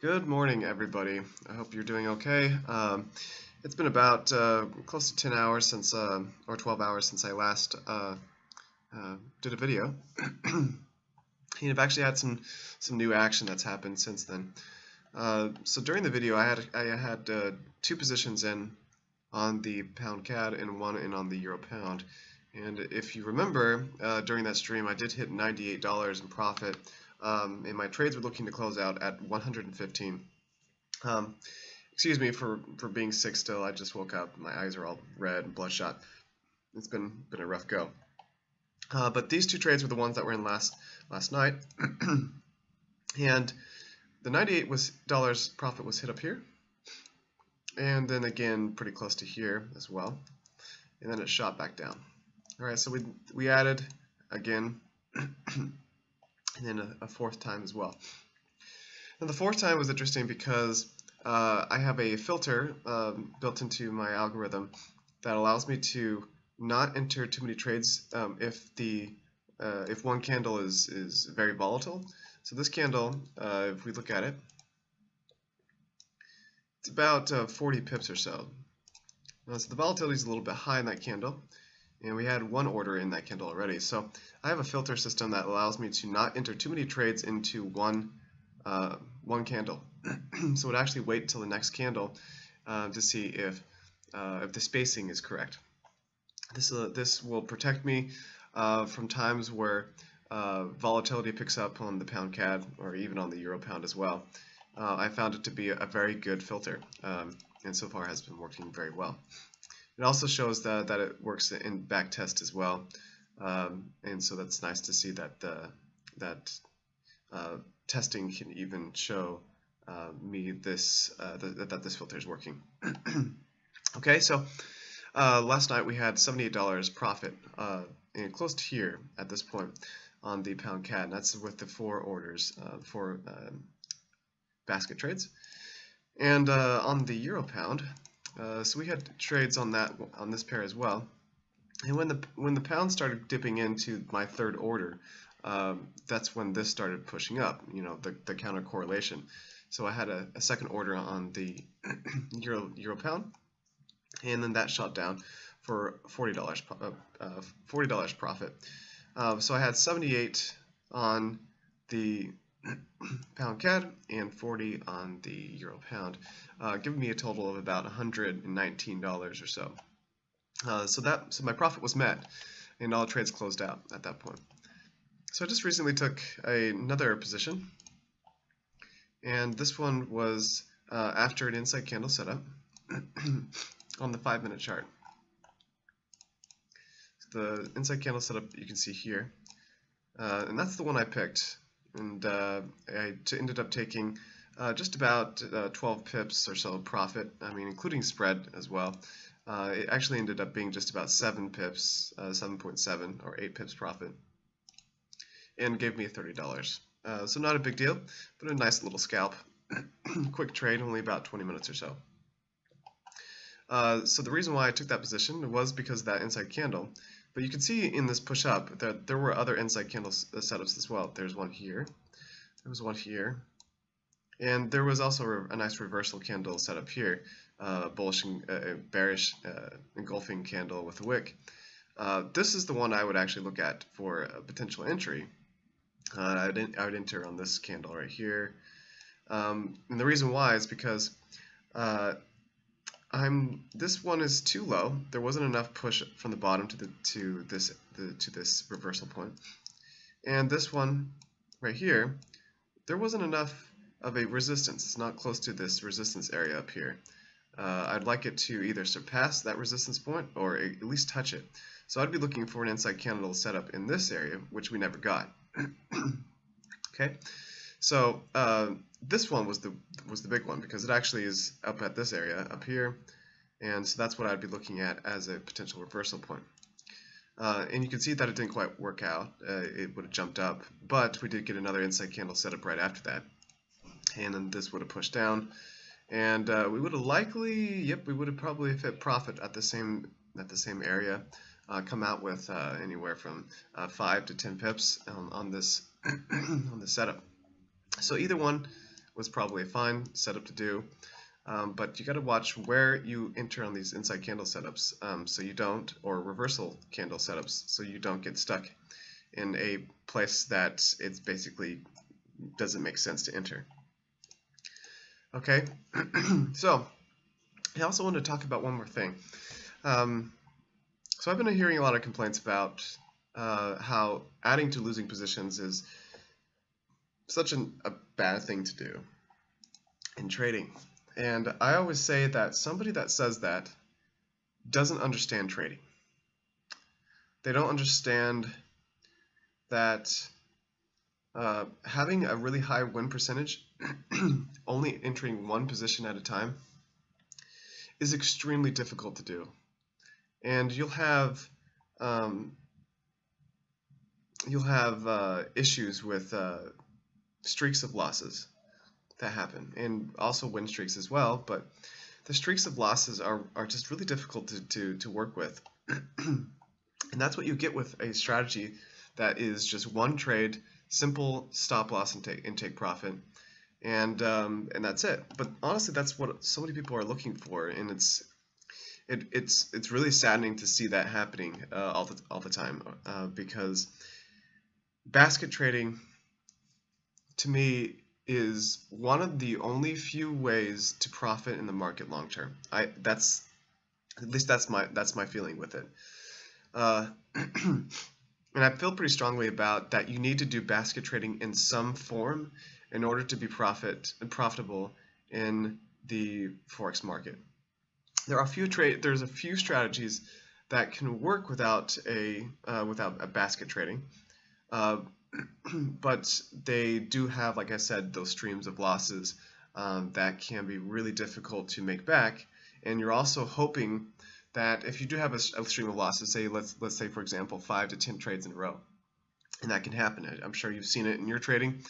Good morning, everybody. I hope you're doing okay. It's been about close to 10 hours since, or 12 hours since I last did a video. And I've actually had some new action that's happened since then. So during the video, I had two positions in on the pound CAD and one in on the euro pound. And if you remember, during that stream, I did hit $98 in profit, and my trades were looking to close out at 115. Excuse me for being sick still. I just woke up. My eyes are all red and bloodshot. It's been a rough go. But these two trades were the ones that were in last night, and the $98 profit was hit up here, and then again pretty close to here as well, and then it shot back down. All right, so we added again, and then a fourth time as well. Now the fourth time was interesting because I have a filter built into my algorithm that allows me to not enter too many trades if one candle is very volatile. So this candle, if we look at it, it's about 40 pips or so. So the volatility is a little bit high in that candle, and we had one order in that candle already. So I have a filter system that allows me to not enter too many trades into one candle. So it actually wait until the next candle to see if the spacing is correct. This will protect me from times where volatility picks up on the pound CAD or even on the euro pound as well. I found it to be a very good filter, and so far has been working very well. It also shows that it works in back test as well, and so that's nice to see that testing can even show me this that this filter is working. Okay, so last night we had $78 profit, and close to here at this point on the pound CAD, and that's with the four orders, four basket trades. And on the euro pound, so we had trades on this pair as well. And when the pound started dipping into my third order, that's when this started pushing up, the counter correlation. So I had a second order on the euro pound, and then that shot down for $40 profit. So I had 78 on the pound CAD and 40 on the euro pound, giving me a total of about $119 or so. So my profit was met, and all trades closed out at that point. So I just recently took another position, and this one was after an inside candle setup on the 5-minute chart. So the inside candle setup you can see here, and that's the one I picked, and I ended up taking just about 12 pips or so profit, including spread as well. It actually ended up being just about 7 pips, 7.7 or 8 pips profit, and gave me $30. So not a big deal, but a nice little scalp. Quick trade, only about 20 minutes or so. So the reason why I took that position was because of that inside candle. But you can see in this push up that there were other inside candle setups as well. There's one here, there was one here, and there was also a nice reversal candle set up here, bullish and bearish engulfing candle with a wick. This is the one I would actually look at for a potential entry. I would enter on this candle right here, and the reason why is because this one is too low. There wasn't enough push from the bottom to this reversal point, and this one right here, there wasn't enough of a resistance. It's not close to this resistance area up here. I'd like it to either surpass that resistance point or at least touch it. So I'd be looking for an inside candle setup in this area, which we never got. Okay, so this one was the big one because it actually is up at this area up here, and so that's what I'd be looking at as a potential reversal point. And you can see that it didn't quite work out. It would have jumped up, but we did get another inside candle setup right after that, and then this would have pushed down, and we would have likely, we would have probably hit profit at the same area, come out with anywhere from 5 to 10 pips on this on this setup. So either one was probably a fine setup to do. But you got to watch where you enter on these inside candle setups, so you don't, or reversal candle setups, so you don't get stuck in a place that it's basically doesn't make sense to enter. Okay, so I also wanted to talk about one more thing. So I've been hearing a lot of complaints about how adding to losing positions is such a bad thing to do in trading. And I always say that somebody that says that doesn't understand trading. They don't understand that having a really high win percentage, only entering one position at a time, is extremely difficult to do. And you'll have issues with streaks of losses that happen, and also win streaks as well. But the streaks of losses are just really difficult to work with. And that's what you get with a strategy that is just one trade, simple stop loss and take profit, and that's it. But honestly, that's what so many people are looking for, and it's really saddening to see that happening all the time, because basket trading, to me, is one of the only few ways to profit in the market long term. That's my feeling with it. And I feel pretty strongly about that. You need to do basket trading in some form in order to be profitable in the forex market. There's a few strategies that can work without a basket trading, but they do have, like I said, those streams of losses that can be really difficult to make back. And you're also hoping that if you do have a stream of losses, say let's say for example 5 to 10 trades in a row, and that can happen. I'm sure you've seen it in your trading,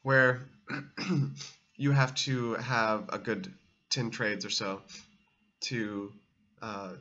where you have to have a good 10 trades or so to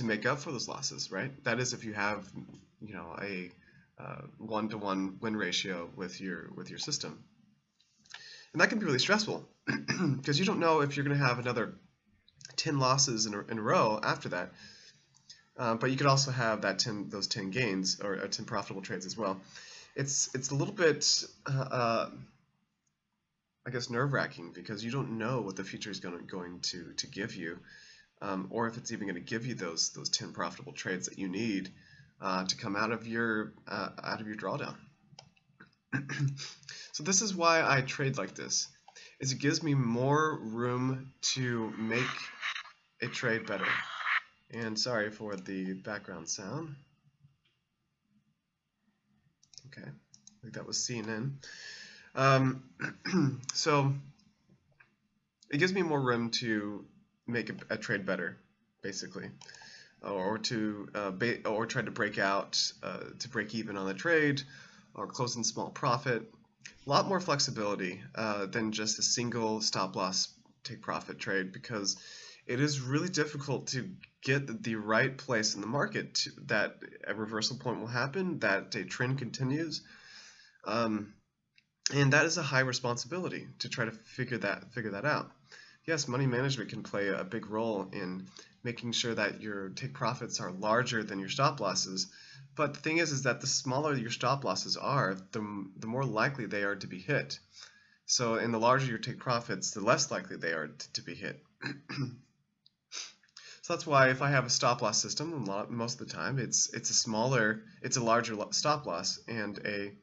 make up for those losses, right? That is if you have, you know, a 1-to-1 win ratio with your system, and that can be really stressful because you don't know if you're going to have another 10 losses in a row after that. But you could also have those 10 gains or 10 profitable trades as well. It's a little bit I guess nerve-wracking, because you don't know what the future is going to give you, or if it's even going to give you those 10 profitable trades that you need to come out of your drawdown. So this is why I trade like this. Is it gives me more room to make a trade better. And sorry for the background sound. Okay, I think that was CNN. So it gives me more room to make a trade better, basically, or try to break out to break even on the trade, or close in small profit. A lot more flexibility than just a single stop loss take profit trade, because it is really difficult to get the right place in the market that a reversal point will happen, that a trend continues, and that is a high responsibility to try to figure that out. Yes, money management can play a big role in making sure that your take profits are larger than your stop losses, but the thing is that the smaller your stop losses are, the more likely they are to be hit. So, and the larger your take profits, the less likely they are to be hit. So that's why if I have a stop loss system, most of the time it's a larger stop loss and a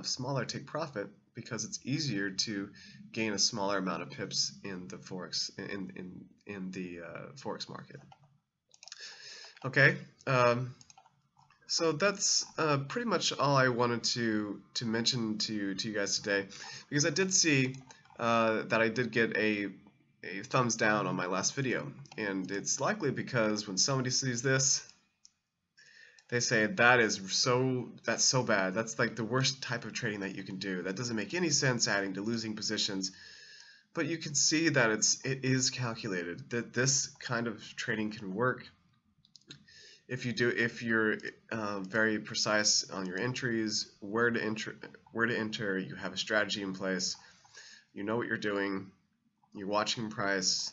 smaller take profit, because it's easier to gain a smaller amount of pips in the forex in the forex market. Okay, so that's pretty much all I wanted to mention to you guys today, because I did see that I did get a thumbs down on my last video, and it's likely because when somebody sees this, they say that's so bad, that's like the worst type of trading that you can do, that doesn't make any sense, adding to losing positions. But you can see that it is calculated, that this kind of trading can work if you're very precise on your entries, where to enter, you have a strategy in place. you know what you're doing, you're watching price,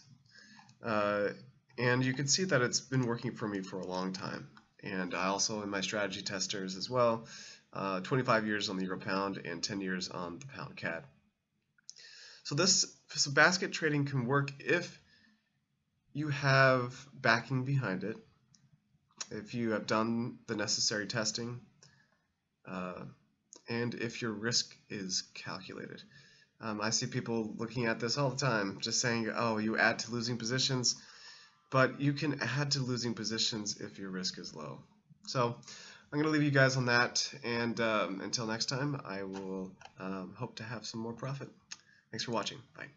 and you can see that it's been working for me for a long time. And I also, in my strategy testers as well, 25 years on the euro pound and 10 years on the pound CAD. So basket trading can work if you have backing behind it, if you have done the necessary testing, and if your risk is calculated. I see people looking at this all the time, just saying, oh, you add to losing positions, but you can add to losing positions if your risk is low. So I'm going to leave you guys on that, and until next time, I will hope to have some more profit. Thanks for watching. Bye.